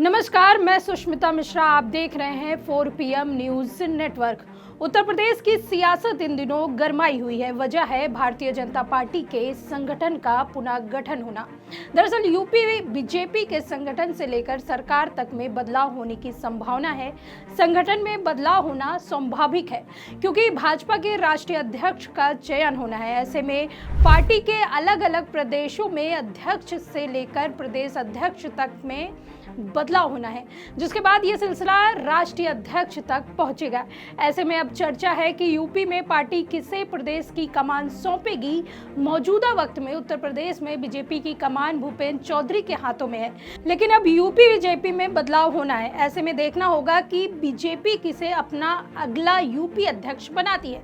नमस्कार, मैं सुष्मिता मिश्रा। आप देख रहे हैं 4 PM news network. Uttar Pradesh की सियासत इन दिनों गरमाई हुई है। वजह है भारतीय जनता पार्टी के संगठन का पुनर्गठन होना। दरअसल यूपी बीजेपी के संगठन से लेकर सरकार तक में बदलाव होने की संभावना है। संगठन में बदलाव होना स्वाभाविक है क्योंकि भाजपा के राष्ट्रीय अध्यक्ष का चयन होना है। ऐसे में पार्टी के अलग अलग प्रदेशों में अध्यक्ष से लेकर प्रदेश अध्यक्ष तक में बदलाव होना है, जिसके बाद ये सिलसिला राष्ट्रीय अध्यक्ष तक पहुंचेगा। ऐसे में अब चर्चा है कि यूपी में पार्टी किसे प्रदेश की कमान सौंपेगी। मौजूदा वक्त में उत्तर प्रदेश में बीजेपी की कमान भूपेंद्र चौधरी के हाथों में है, लेकिन अब यूपी बीजेपी में बदलाव होना है। ऐसे में देखना होगा कि बीजेपी किसे अपना अगला यूपी अध्यक्ष बनाती है।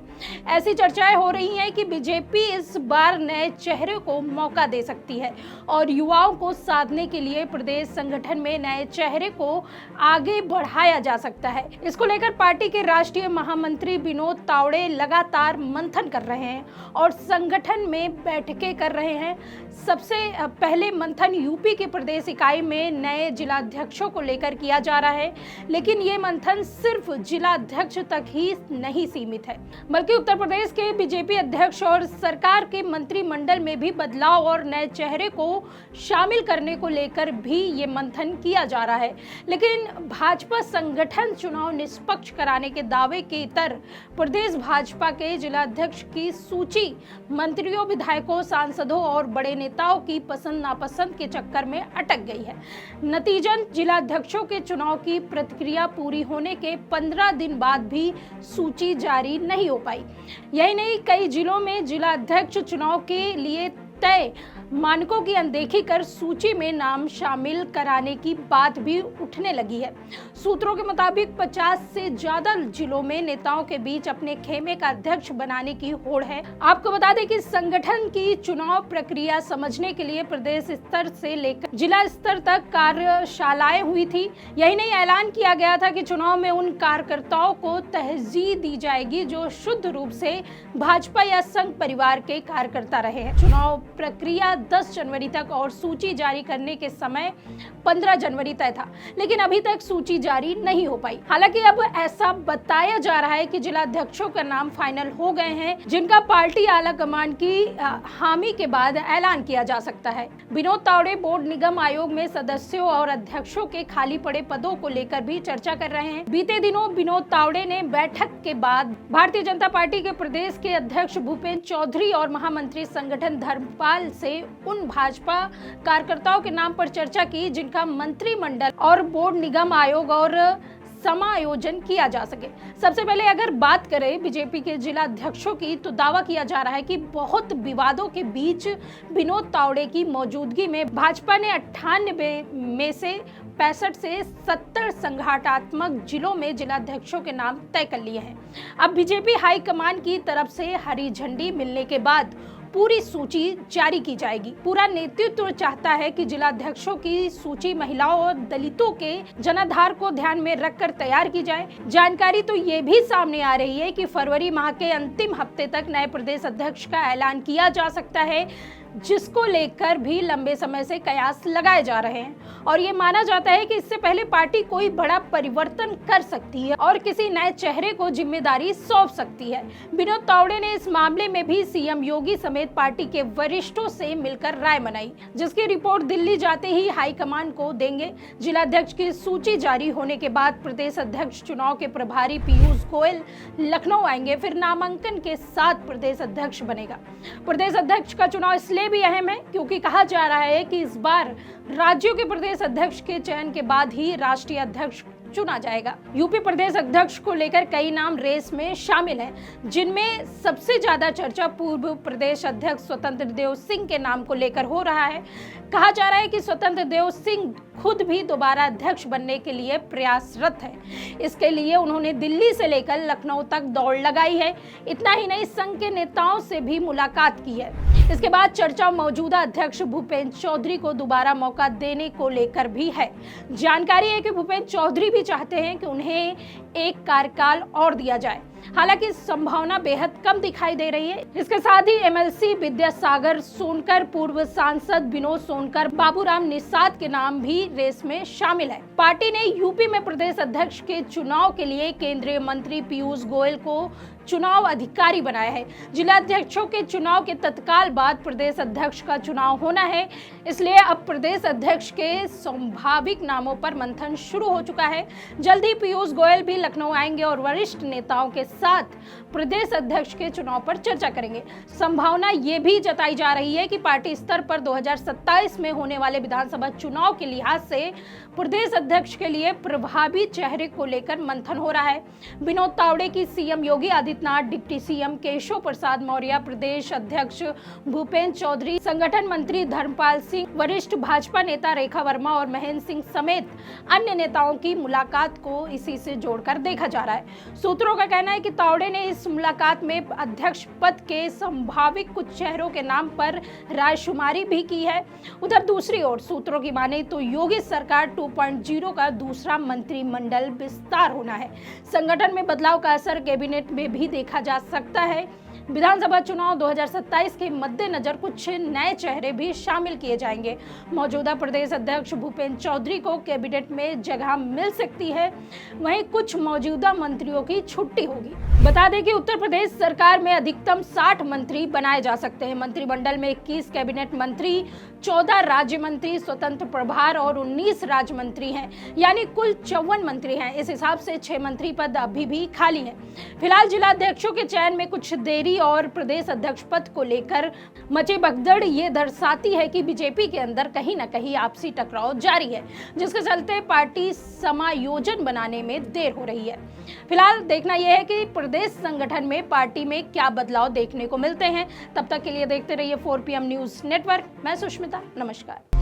ऐसी चर्चाएं हो रही हैं कि बीजेपी इस बार नए चेहरे को मौका दे सकती है और युवाओं को साधने के लिए प्रदेश संगठन में नए चेहरे को आगे बढ़ाया जा सकता है। इसको लेकर पार्टी के राष्ट्रीय महामंत्री विनोद तावड़े लगातार मंथन कर रहे हैं और संगठन में बैठकें कर रहे हैं। सबसे पहले मंथन यूपी के प्रदेश इकाई में नए जिलाध्यक्षों को लेकर किया जा रहा है, लेकिन ये मंथन सिर्फ जिलाध्यक्ष तक ही नहीं सीमित है, बल्कि उत्तर प्रदेश के बीजेपी अध्यक्ष और सरकार के मंत्रिमंडल में भी बदलाव और नए चेहरे को शामिल करने को लेकर भी ये मंथन किया जा रहा है। लेकिन भाजपा संगठन चुनाव निष्पक्ष कराने के दावे के इतर प्रदेश भाजपा के जिलाध्यक्ष की सूची मंत्रियों, विधायकों, सांसदों और बड़े नेताओं की पसंद नापसंद के चक्कर में अटक गई है। नतीजन जिलाध्यक्षों के चुनाव की प्रक्रिया पूरी होने के 15 दिन बाद भी सूची जारी नहीं हो पाई। यही नहीं, कई जिलों में जिलाध्यक्ष चुनाव के लिए तय मानकों की अनदेखी कर सूची में नाम शामिल कराने की बात भी उठने लगी है। सूत्रों के मुताबिक 50 से ज्यादा जिलों में नेताओं के बीच अपने खेमे का अध्यक्ष बनाने की होड़ है। आपको बता दें कि संगठन की चुनाव प्रक्रिया समझने के लिए प्रदेश स्तर से लेकर जिला स्तर तक कार्यशालाएं हुई थी। यही नहीं, ऐलान किया गया था कि चुनाव में उन कार्यकर्ताओं को तरजीह दी जाएगी जो शुद्ध रूप से भाजपा या संघ परिवार के कार्यकर्ता रहे हैं। चुनाव प्रक्रिया 10 जनवरी तक और सूची जारी करने के समय 15 जनवरी तय था, लेकिन अभी तक सूची जारी नहीं हो पाई। हालांकि अब ऐसा बताया जा रहा है कि जिलाध्यक्षों का नाम फाइनल हो गए हैं, जिनका पार्टी आला कमान की हामी के बाद ऐलान किया जा सकता है। विनोद तावड़े बोर्ड निगम आयोग में सदस्यों और अध्यक्षों के खाली पड़े पदों को लेकर भी चर्चा कर रहे हैं। बीते दिनों विनोद तावड़े ने बैठक के बाद भारतीय जनता पार्टी के प्रदेश के अध्यक्ष भूपेंद्र चौधरी और महामंत्री संगठन धर्मपाल से उन भाजपा कार्यकर्ताओं के नाम पर चर्चा की जिनका मंत्रिमंडल और बोर्ड निगम आयोग और समायोजन किया जा सके। सबसे पहले अगर बात करें बीजेपी के जिला अध्यक्षों की, तो दावा किया जा रहा है कि बहुत विवादों के बीच विनोद तावड़े की मौजूदगी में भाजपा ने 98 में से 65 से 70 संगठनात्मक जिलों में जिलाध्यक्षों के नाम तय कर लिए हैं। अब बीजेपी हाईकमान की तरफ से हरी झंडी मिलने के बाद पूरी सूची जारी की जाएगी। पूरा नेतृत्व चाहता है कि जिलाध्यक्षों की सूची महिलाओं और दलितों के जनाधार को ध्यान में रखकर तैयार की जाए। जानकारी तो ये भी सामने आ रही है कि फरवरी माह के अंतिम हफ्ते तक नए प्रदेश अध्यक्ष का ऐलान किया जा सकता है, जिसको लेकर भी लंबे समय से कयास लगाए जा रहे हैं और ये माना जाता है कि इससे पहले पार्टी कोई बड़ा परिवर्तन कर सकती है और किसी नए चेहरे को जिम्मेदारी सौंप सकती है। विनोद तावड़े ने इस मामले में भी सीएम योगी समेत पार्टी के वरिष्ठों से मिलकर राय बनाई, जिसकी रिपोर्ट दिल्ली जाते ही हाईकमान को देंगे। जिलाध्यक्ष की सूची जारी होने के बाद प्रदेश अध्यक्ष चुनाव के प्रभारी पीयूष गोयल लखनऊ आएंगे, फिर नामांकन के साथ प्रदेश अध्यक्ष बनेगा। प्रदेश अध्यक्ष का चुनाव इसलिए भी अहम है क्योंकि कहा जा रहा है कि इस बार राज्यों के प्रदेश अध्यक्ष के चयन के बाद ही राष्ट्रीय अध्यक्ष चुना जाएगा। यूपी प्रदेश अध्यक्ष को लेकर कई नाम रेस में शामिल हैं, जिनमें सबसे ज्यादा चर्चा पूर्व प्रदेश अध्यक्ष स्वतंत्र देव सिंह के नाम को लेकर हो रहा है। कहा जा रहा है कि स्वतंत्र देव सिंह खुद भी दोबारा अध्यक्ष बनने के लिए प्रयासरत है। इसके लिए उन्होंने दिल्ली से लेकर लखनऊ तक दौड़ लगाई है। इतना ही नहीं, संघ के नेताओं से भी मुलाकात की है। इसके बाद चर्चा मौजूदा अध्यक्ष भूपेंद्र चौधरी को दोबारा मौका देने को लेकर भी है। जानकारी है कि भूपेंद्र चौधरी भी चाहते हैं कि उन्हें एक कार्यकाल और दिया जाए। हालांकि संभावना बेहद कम दिखाई दे रही है। इसके साथ ही एमएलसी विद्यासागर सोनकर, पूर्व सांसद विनोद सोनकर, बाबूराम निषाद के नाम भी रेस में शामिल है। पार्टी ने यूपी में प्रदेश अध्यक्ष के चुनाव के लिए केंद्रीय मंत्री पीयूष गोयल को चुनाव अधिकारी बनाया है। जिला अध्यक्षों के चुनाव के तत्काल बाद प्रदेश अध्यक्ष का चुनाव होना है, इसलिए अब प्रदेश अध्यक्ष के संभावित नामों पर मंथन शुरू हो चुका है। जल्द ही पीयूष गोयल भी लखनऊ आएंगे और वरिष्ठ नेताओं के साथ प्रदेश अध्यक्ष के चुनाव पर चर्चा करेंगे। संभावना ये भी जताई जा रही है कि पार्टी स्तर पर 2027 में होने वाले विधानसभा चुनाव के लिहाज से प्रदेश अध्यक्ष के लिए प्रभावी चेहरे को लेकर मंथन हो रहा है। विनोद तावड़े की CM Yogi Adityanath, deputy CM Keshav Prasad Maurya, प्रदेश अध्यक्ष भूपेंद्र चौधरी, संगठन मंत्री धर्मपाल सिंह, वरिष्ठ भाजपा नेता रेखा वर्मा और महेंद्र सिंह समेत अन्य नेताओं की मुलाकात को इसी से जोड़कर देखा जा रहा है। सूत्रों का कहना है कि तावड़े ने इस मुलाकात में अध्यक्ष पद के संभावित कुछ चेहरों के नाम पर रायशुमारी भी की है। उधर दूसरी ओर सूत्रों की माने तो योगी सरकार 2.0 का दूसरा मंत्रिमंडल विस्तार होना है। संगठन में बदलाव का असर कैबिनेट में भी देखा जा सकता है। विधानसभा चुनाव 2027 के मद्देनजर कुछ नए चेहरे भी शामिल किए जाएंगे। मौजूदा प्रदेश अध्यक्ष भूपेंद्र चौधरी को कैबिनेट में जगह मिल सकती है, वहीं कुछ मौजूदा मंत्रियों की छुट्टी होगी। बता दें कि उत्तर प्रदेश सरकार में अधिकतम 60 मंत्री बनाए जा सकते हैं। मंत्रिमंडल में 21 कैबिनेट मंत्री, 14 राज्य मंत्री, स्वतंत्र प्रभार और 19 राज्य मंत्री हैं, यानी कुल 54 मंत्री हैं। इस हिसाब से 6 मंत्री पद अभी भी खाली हैं। फिलहाल जिला अध्यक्षों के चयन में कुछ देरी और प्रदेश अध्यक्ष पद को लेकर मची भगदड़ ये दर्शाती है कि बीजेपी के अंदर कहीं न कहीं आपसी टकराव जारी है, जिसके चलते पार्टी समायोजन बनाने में देर हो रही है। फिलहाल देखना यह है कि प्रदेश संगठन में पार्टी में क्या बदलाव देखने को मिलते हैं। तब तक के लिए देखते रहिए 4PM न्यूज़ नेटवर्क। मैं सुष्मिता, नमस्कार।